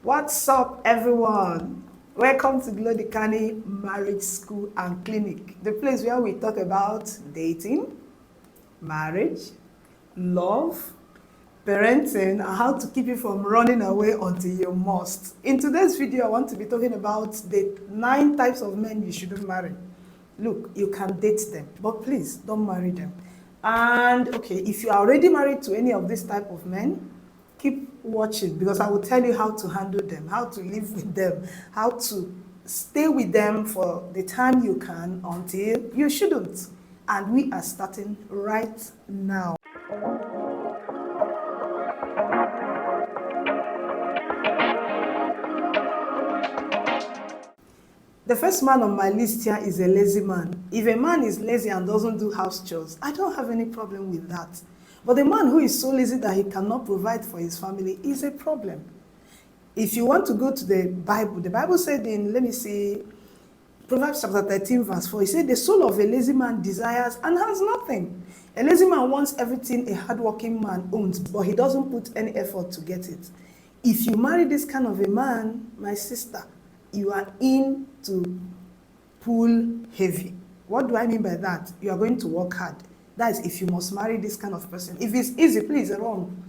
What's up, everyone? Welcome to Glodicani Marriage School and Clinic, the place where we talk about dating, marriage, love, parenting, and how to keep you from running away until you must. In today's video, I want to be talking about the 9 types of men you shouldn't marry. Look, you can date them, but please don't marry them. And okay, if you are already married to any of this type of men, keep watching because I will tell you how to handle them, how to live with them, how to stay with them for the time you can until you shouldn't. And we are starting right now. The first man on my list here is a lazy man. If a man is lazy and doesn't do house chores, I don't have any problem with that. But the man who is so lazy that he cannot provide for his family is a problem. If you want to go to the Bible said in, let me see, Proverbs chapter 13 verse 4, it said, the soul of a lazy man desires and has nothing. A lazy man wants everything a hardworking man owns, but he doesn't put any effort to get it. If you marry this kind of a man, my sister, you are in to pull heavy. What do I mean by that? You are going to work hard. That is if you must marry this kind of person. If it's easy, please run.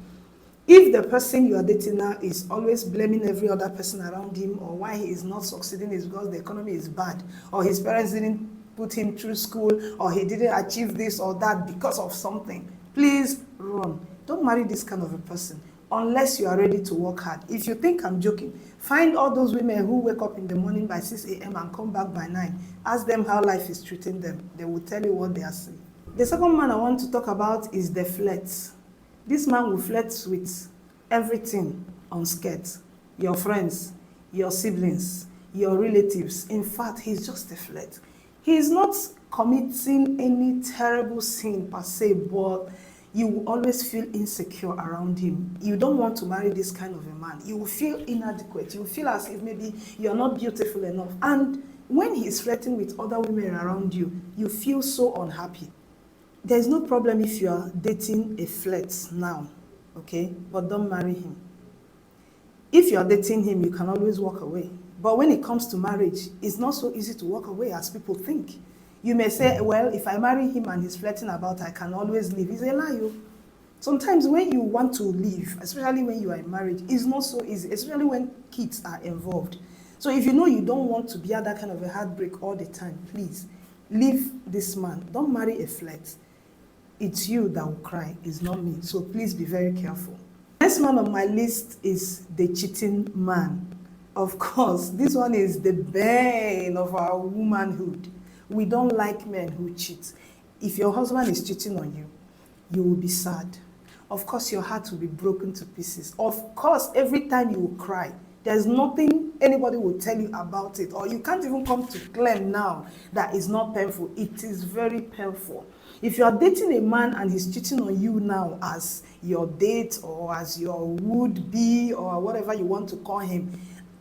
If the person you are dating now is always blaming every other person around him, or why he is not succeeding is because the economy is bad, or his parents didn't put him through school, or he didn't achieve this or that because of something, please run. Don't marry this kind of a person unless you are ready to work hard. If you think I'm joking, find all those women who wake up in the morning by 6 a.m. and come back by 9. Ask them how life is treating them. They will tell you what they are seeing. The second man I want to talk about is the flirt. This man will flirt with everything on skirt. Your friends, your siblings, your relatives. In fact, he's just a flirt. He is not committing any terrible sin per se, but you will always feel insecure around him. You don't want to marry this kind of a man. You will feel inadequate. You will feel as if maybe you're not beautiful enough. And when he's flirting with other women around you, you feel so unhappy. There's no problem if you are dating a flirt now, okay? But don't marry him. If you are dating him, you can always walk away. But when it comes to marriage, it's not so easy to walk away as people think. You may say, well, if I marry him and he's flirting about, I can always leave. It's a lie. Sometimes when you want to leave, especially when you are in marriage, it's not so easy, especially when kids are involved. So if you know you don't want to bear that kind of a heartbreak all the time, please, leave this man. Don't marry a flirt. It's you that will cry, it's not me. So please be very careful. Next man on my list is the cheating man. Of course, this one is the bane of our womanhood. We don't like men who cheat. If your husband is cheating on you, you will be sad. Of course, your heart will be broken to pieces. Of course, every time you will cry. There's nothing anybody will tell you about it, or you can't even come to claim now that it's not painful. It is very painful. If you are dating a man and he's cheating on you now as your date or as your would-be or whatever you want to call him,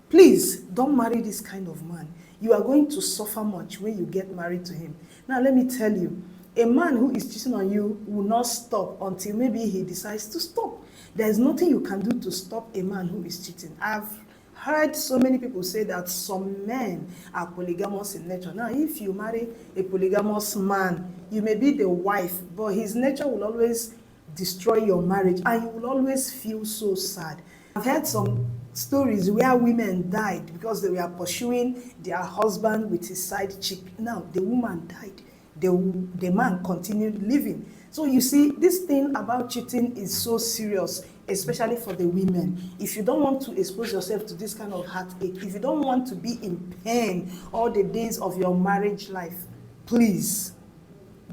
please don't marry this kind of man. You are going to suffer much when you get married to him. Now, let me tell you, a man who is cheating on you will not stop until maybe he decides to stop. There's nothing you can do to stop a man who is cheating. I've heard so many people say that some men are polygamous in nature. Now, if you marry a polygamous man, you may be the wife, but his nature will always destroy your marriage and you will always feel so sad. I've heard some stories where women died because they were pursuing their husband with his side chick. Now, the woman died. The man continued living. So you see, this thing about cheating is so serious, especially for the women. If you don't want to expose yourself to this kind of heartache, if you don't want to be in pain all the days of your marriage life, please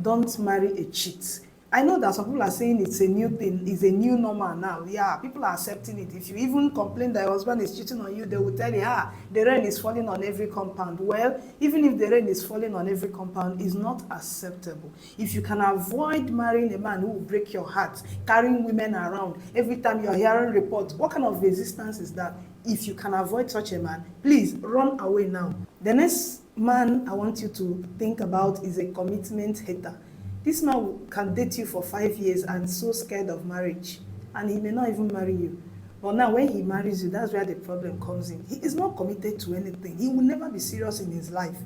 don't marry a cheat. I know that some people are saying it's a new thing, it's a new normal now. Yeah, people are accepting it. If you even complain that your husband is cheating on you, they will tell you, the rain is falling on every compound. Well, even if the rain is falling on every compound, it's not acceptable. If you can avoid marrying a man who will break your heart, carrying women around, every time you're hearing reports, what kind of resistance is that? If you can avoid such a man, please run away now. The next man I want you to think about is a commitment hater. This man can date you for 5 years and so scared of marriage, and he may not even marry you. But now when he marries you, that's where the problem comes in. He is not committed to anything. He will never be serious in his life.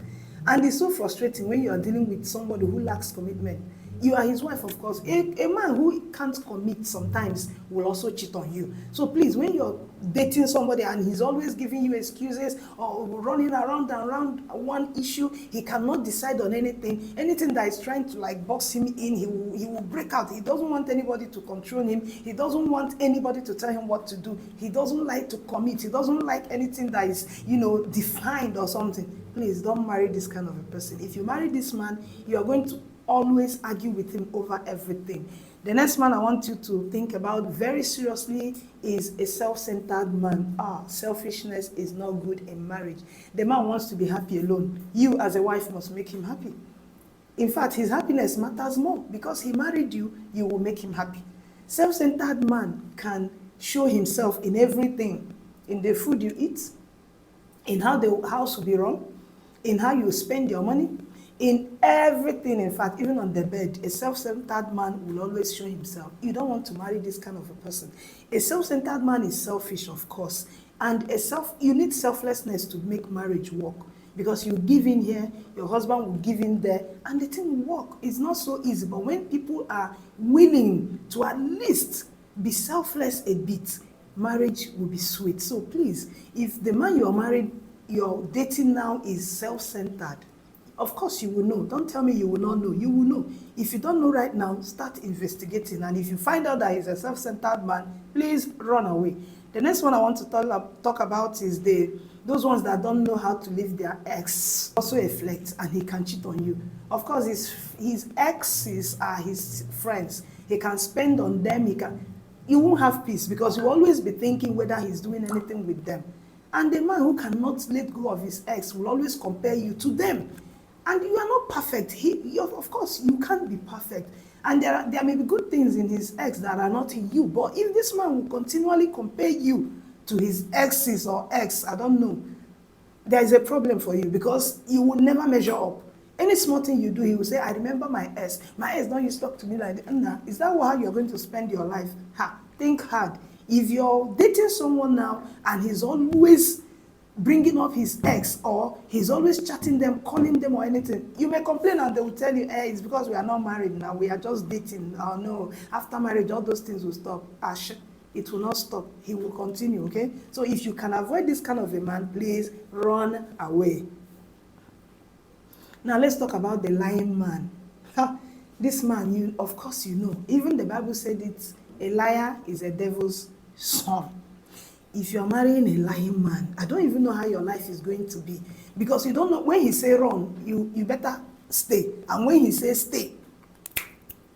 And it's so frustrating when you are dealing with somebody who lacks commitment. You are his wife, of course. A man who can't commit sometimes will also cheat on you. So please, when you're dating somebody and he's always giving you excuses or running around and around one issue, he cannot decide on anything. Anything that is trying to like box him in, he will break out. He doesn't want anybody to control him. He doesn't want anybody to tell him what to do. He doesn't like to commit. He doesn't like anything that is, defined or something. Please don't marry this kind of a person. If you marry this man, you are going to always argue with him over everything. The next man I want you to think about very seriously is a self-centered man. Selfishness is not good in marriage. The man wants to be happy alone. You as a wife must make him happy. In fact, his happiness matters more because he married you, you will make him happy. Self-centered man can show himself in everything, in the food you eat, in how the house will be run, in how you spend your money, in everything. In fact, even on the bed, a self-centered man will always show himself. You don't want to marry this kind of a person. A self-centered man is selfish, of course, and you need selflessness to make marriage work, because you give in here, your husband will give in there, and the thing will work. It's not so easy, but when people are willing to at least be selfless a bit, marriage will be sweet. So please, if the man you're dating now is self-centered, of course you will know. Don't tell me you will not know. You will know. If you don't know right now, start investigating. And if you find out that he's a self-centered man, please run away. The next one I want to talk about is those ones that don't know how to leave their ex. Also a flex, and he can cheat on you. Of course, his exes are his friends. He can spend on them. You won't have peace because you will always be thinking whether he's doing anything with them. And the man who cannot let go of his ex will always compare you to them. And you are not perfect. Of course, you can't be perfect. And there may be good things in his ex that are not in you. But if this man will continually compare you to his exes or ex, I don't know, there is a problem for you because you will never measure up. Any small thing you do, he will say, I remember my ex. My ex don't used to talk to me like that. Nah, is that how you're going to spend your life? Think hard. If you're dating someone now and he's always bringing up his ex, or he's always chatting them, calling them or anything, you may complain and they will tell you, it's because we are not married now, we are just dating. Oh no, after marriage all those things will stop. It will not stop. He will continue, okay? So if you can avoid this kind of a man, please run away. Now let's talk about the lying man. This man, of course you know, even the Bible said it, a liar is a devil's son. If you're marrying a lying man, I don't even know how your life is going to be, because you don't know. When he say run, you better stay, and when he says stay,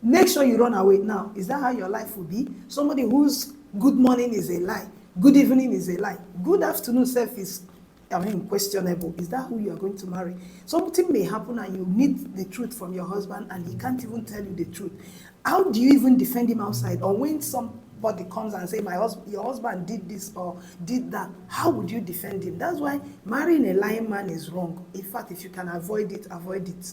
make sure you run away. Now, is that how your life will be? Somebody whose good morning is a lie, good evening is a lie, good afternoon self is questionable. Is that who you are going to marry? Something may happen and you need the truth from your husband and he can't even tell you the truth. How do you even defend him outside? Or when somebody comes and say, your husband did this or did that, how would you defend him? That's why marrying a lying man is wrong. In fact, if you can avoid it, avoid it.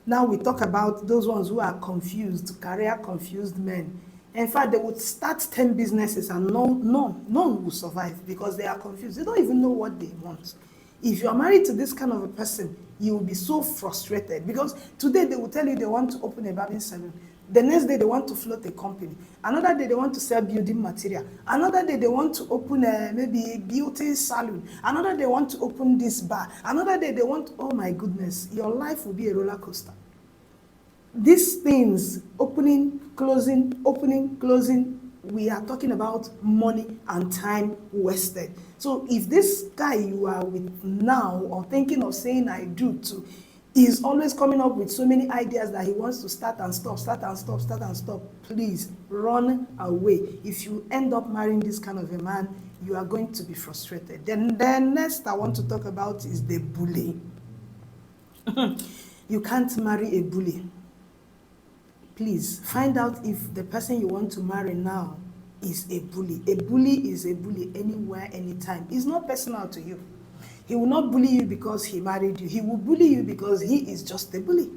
Now we talk about those ones who are confused, career confused men. In fact, they would start 10 businesses and none will survive because they are confused. They don't even know what they want. If you are married to this kind of a person, you will be so frustrated because today they will tell you they want to open a barbing salon. The next day they want to float a company. Another day they want to sell building material. Another day they want to open maybe a beauty salon. Another day they want to open this bar. Another day they want, oh my goodness, your life will be a roller coaster. These things, opening, closing, we are talking about money and time wasted. So if this guy you are with now or thinking of saying I do to is always coming up with so many ideas that he wants to start and stop, please run away. If you end up marrying this kind of a man, you are going to be frustrated. Then the next I want to talk about is the bully. You can't marry a bully. Please find out if the person you want to marry now is a bully. A bully is a bully anywhere, anytime. It's not personal to you. He will not bully you because he married you. He will bully you because he is just a bully.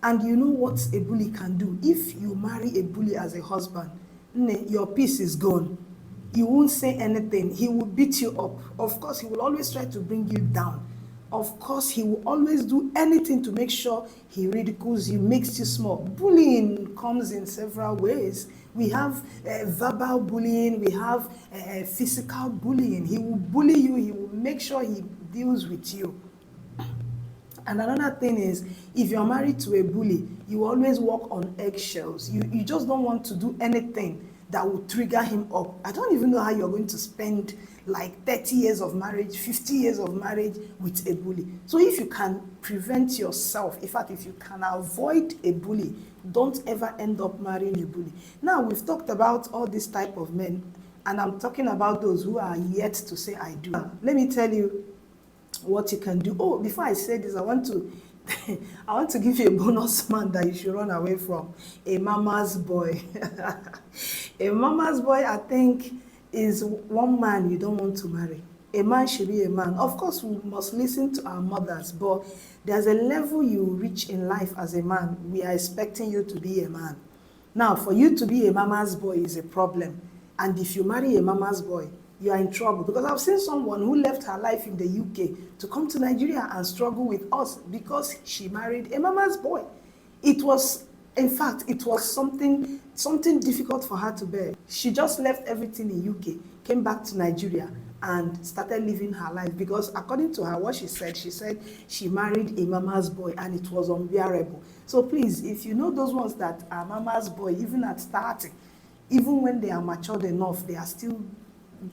And you know what a bully can do? If you marry a bully as a husband, your peace is gone. You won't say anything. He will beat you up. Of course, he will always try to bring you down. Of course, he will always do anything to make sure he ridicules you, makes you small. Bullying comes in several ways. We have verbal bullying, we have physical bullying. He will bully you, he will make sure he deals with you. And another thing is, if you're married to a bully, you always walk on eggshells. You just don't want to do anything that will trigger him up. I don't even know how you're going to spend like 30 years of marriage, 50 years of marriage with a bully. So if you can prevent yourself, in fact, if you can avoid a bully, don't ever end up marrying a bully. Now, we've talked about all this type of men, and I'm talking about those who are yet to say I do. Let me tell you what you can do. Oh, before I say this, I want to I want to give you a bonus man that you should run away from. A mama's boy. A mama's boy, I think, is one man you don't want to marry. A man should be a man. Of course, we must listen to our mothers, but there's a level you reach in life as a man. We are expecting you to be a man. Now, for you to be a mama's boy is a problem. And if you marry a mama's boy, you are in trouble. Because I've seen someone who left her life in the UK to come to Nigeria and struggle with us because she married a mama's boy. It was, in fact, it was something difficult for her to bear. She just left everything in UK, came back to Nigeria and started living her life because according to her, what she said she married a mama's boy and it was unbearable. So please, if you know those ones that are mama's boy, even at 30, even when they are matured enough, they are still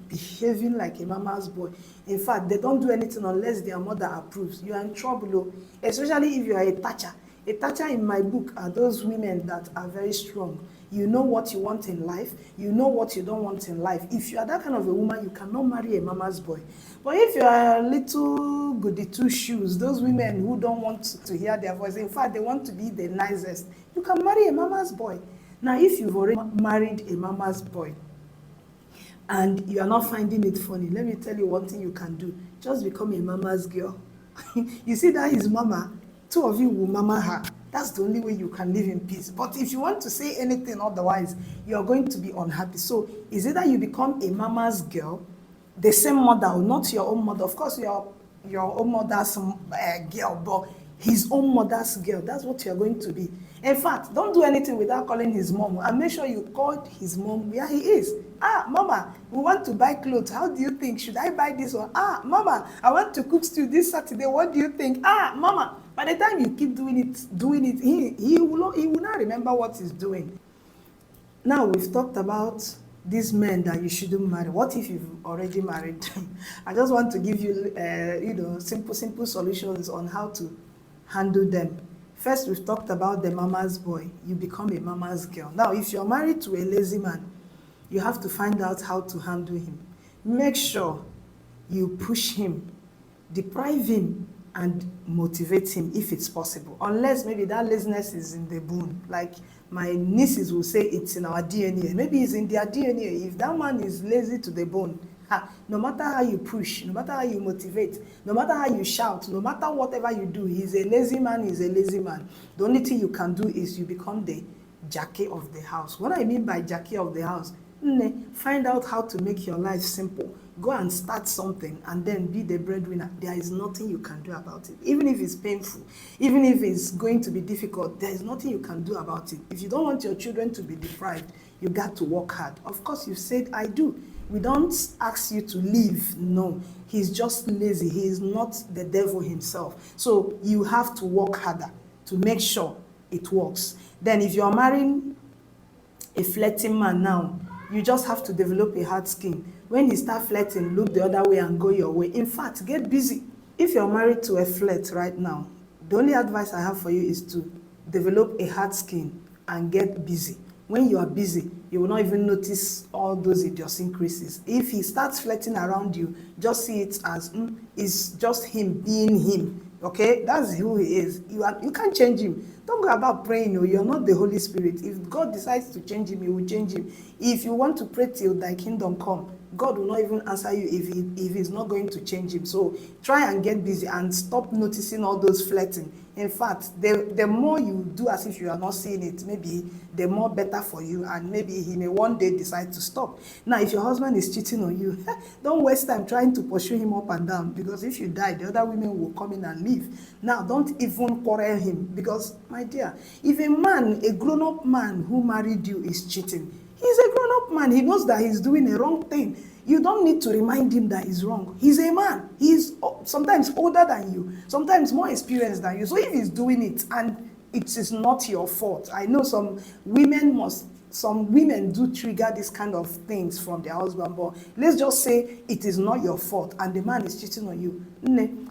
behaving like a mama's boy. In fact, they don't do anything unless their mother approves. You are in trouble, especially if you are a thatcher. A thatcher in my book are those women that are very strong. You know what you want in life. You know what you don't want in life. If you are that kind of a woman, you cannot marry a mama's boy. But if you are a little goody two shoes, those women who don't want to hear their voice, in fact, they want to be the nicest, you can marry a mama's boy. Now, if you've already married a mama's boy, and you are not finding it funny, let me tell you one thing you can do. Just become a mama's girl. You see that his mama, two of you will mama her. That's the only way you can live in peace. But if you want to say anything otherwise, you are going to be unhappy. So is either you become a mama's girl, the same mother, or not your own mother. Of course, your own mother's girl, but his own mother's girl. That's what you're going to be. In fact, don't do anything without calling his mom. And make sure you call his mom where he is. Ah, mama, we want to buy clothes. How do you think? Should I buy this one? Ah, mama, I want to cook stew this Saturday. What do you think? Ah, mama. By the time you keep doing it, he will not remember what he's doing. Now, we've talked about these men that you shouldn't marry. What if you've already married? I just want to give you, simple solutions on how to handle them. First, we've talked about the mama's boy. You become a mama's girl. Now, if you're married to a lazy man, you have to find out how to handle him. Make sure you push him, deprive him, and motivate him if it's possible. Unless maybe that laziness is in the bone. Like my nieces will say it's in our DNA. Maybe it's in their DNA. If that man is lazy to the bone, no matter how you push, no matter how you motivate, no matter how you shout, no matter whatever you do, he's a lazy man, he's a lazy man. The only thing you can do is you become the Jackie of the house. What I mean by Jackie of the house, find out how to make your life simple. Go and start something and then be the breadwinner. There is nothing you can do about it. Even if it's painful, even if it's going to be difficult, there is nothing you can do about it. If you don't want your children to be deprived, you got to work hard. Of course, you said, I do. We don't ask you to leave. No, he's just lazy. He is not the devil himself. So you have to work harder to make sure it works. Then if you're marrying a flirting man now, you just have to develop a hard skin. When you start flirting, look the other way and go your way. In fact, get busy. If you're married to a flirt right now, the only advice I have for you is to develop a hard skin and get busy. When you are busy, you will not even notice all those idiosyncrasies. If he starts flirting around you, just see it as it's just him being him. Okay, that's who he is. You can't change him. Don't go about praying. Oh, you're not the Holy Spirit. If God decides to change him, he will change him. If you want to pray till thy kingdom come, God will not even answer you if he's not going to change him. So try and get busy and stop noticing all those flirting. In fact, the more you do as if you are not seeing it, maybe the more better for you, and maybe he may one day decide to stop. Now, if your husband is cheating on you, don't waste time trying to pursue him up and down, because if you die, the other women will come in and leave. Now, don't even quarrel him, because, my dear, if a man, a grown-up man who married you is cheating, he's a grown-up man. He knows that he's doing a wrong thing. You don't need to remind him that he's wrong. He's a man. He's sometimes older than you, sometimes more experienced than you. So if he's doing it and it is not your fault, I know some women do trigger this kind of things from their husband, but let's just say it is not your fault and the man is cheating on you.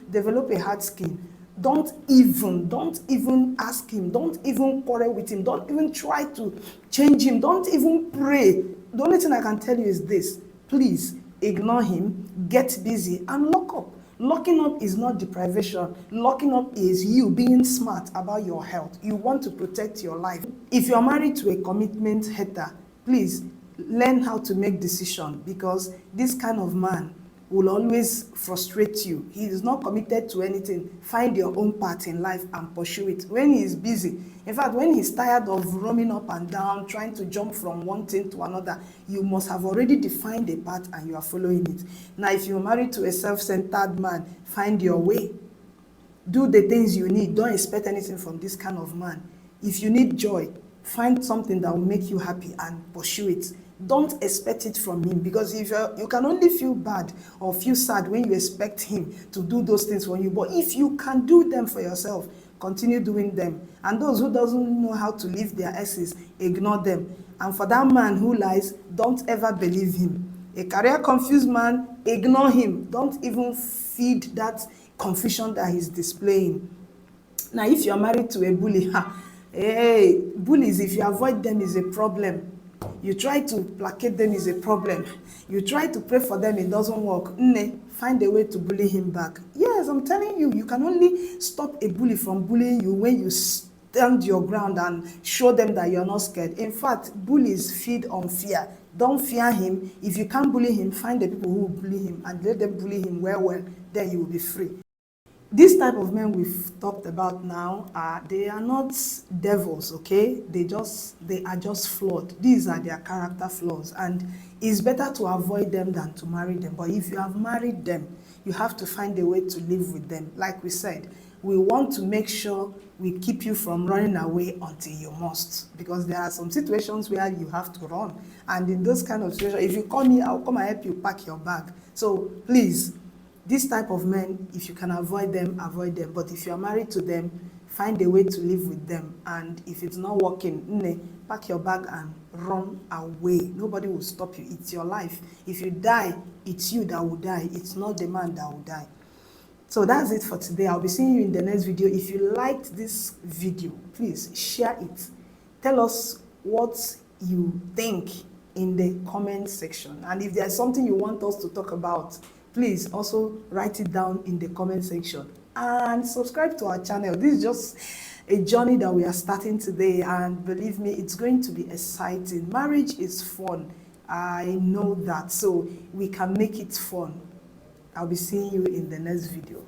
Develop a hard skin. Don't even ask him. Don't even quarrel with him. Don't even try to change him. Don't even pray. The only thing I can tell you is this: please ignore him, get busy, and lock up. Locking up is not deprivation. Locking up is you being smart about your health. You want to protect your life. If you're married to a commitment hater, please learn how to make decisions, because this kind of man will always frustrate you. He is not committed to anything. Find your own path in life and pursue it. When he is busy, in fact, when he's tired of roaming up and down, trying to jump from one thing to another, you must have already defined a path and you are following it. Now, if you're married to a self-centered man, find your way. Do the things you need. Don't expect anything from this kind of man. If you need joy, find something that will make you happy and pursue it. Don't expect it from him, because if you can only feel bad or feel sad when you expect him to do those things for you. But if you can do them for yourself, continue doing them. And those who doesn't know how to leave their exes, ignore them. And for that man who lies, don't ever believe him. A career confused man, ignore him. Don't even feed that confusion that he's displaying. Now, if you're married to a bully, hey, bullies, if you avoid them, is a problem. You try to placate them, is a problem. You try to pray for them, it doesn't work. Find a way to bully him back. Yes, I'm telling you, you can only stop a bully from bullying you when you stand your ground and show them that you're not scared. In fact, bullies feed on fear. Don't fear him. If you can't bully him, find the people who will bully him and let them bully him well. Then you will be free. This type of men we've talked about now, they are not devils, okay? They are just flawed. These are their character flaws, and it's better to avoid them than to marry them. But if you have married them, you have to find a way to live with them. Like we said, we want to make sure we keep you from running away until you must, because there are some situations where you have to run. And in those kind of situations, if you call me, I'll come and help you pack your bag. So please, this type of men, if you can avoid them, avoid them. But if you are married to them, find a way to live with them. And if it's not working, pack your bag and run away. Nobody will stop you. It's your life. If you die, it's you that will die. It's not the man that will die. So that's it for today. I'll be seeing you in the next video. If you liked this video, please share it. Tell us what you think in the comment section. And if there's something you want us to talk about, please also write it down in the comment section. And subscribe to our channel. This is just a journey that we are starting today, and believe me, it's going to be exciting. Marriage is fun. I know that, so we can make it fun. I'll be seeing you in the next video.